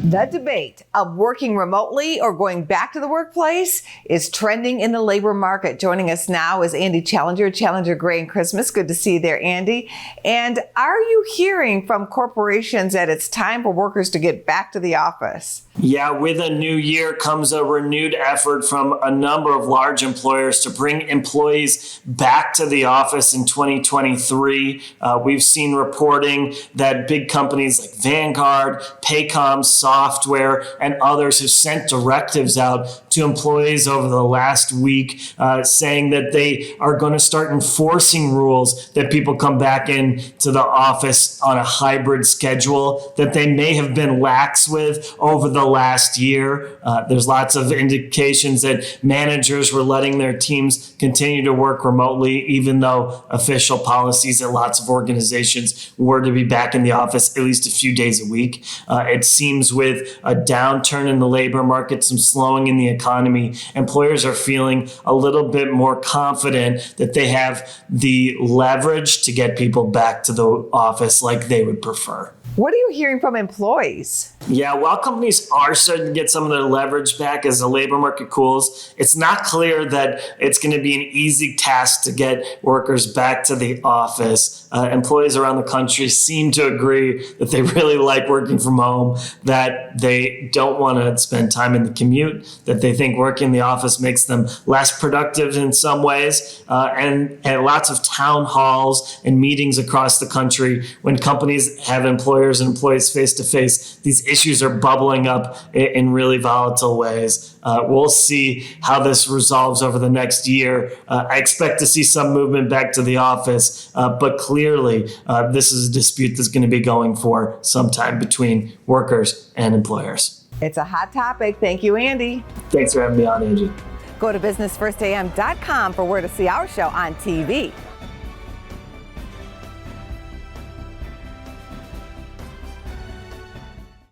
The debate of working remotely or going back to the workplace is trending in the labor market. Joining us now is Andy Challenger, Challenger Gray and Christmas. Good to see you there, Andy. And are you hearing from corporations that it's time for workers to get back to the office? Yeah, with a new year comes a renewed effort from a number of large employers to bring employees back to the office in 2023. We've seen reporting that big companies like Vanguard, Paycom Software, and others have sent directives out to employees over the last week saying that they are going to start enforcing rules that people come back in to the office on a hybrid schedule that they may have been lax with over the last year. There's lots of indications that managers were letting their teams continue to work remotely, even though official policies at lots of organizations were to be back in the office at least a few days a week. It seems with a downturn in the labor market, some slowing in the economy, employers are feeling a little bit more confident that they have the leverage to get people back to the office like they would prefer. What are you hearing from employees? Yeah, while companies are starting to get some of their leverage back as the labor market cools, it's not clear that it's going to be an easy task to get workers back to the office. Employees around the country seem to agree that they really like working from home, that they don't want to spend time in the commute, that they think working in the office makes them less productive in some ways, and at lots of town halls and meetings across the country, when companies have employers and employees face to face, these issues are bubbling up in really volatile ways. We'll see how this resolves over the next year. I expect to see some movement back to the office, but clearly this is a dispute that's going to be going for some time between workers and employers. It's a hot topic. Thank you, Andy. Thanks for having me on, Angie. Go to businessfirstam.com for where to see our show on TV.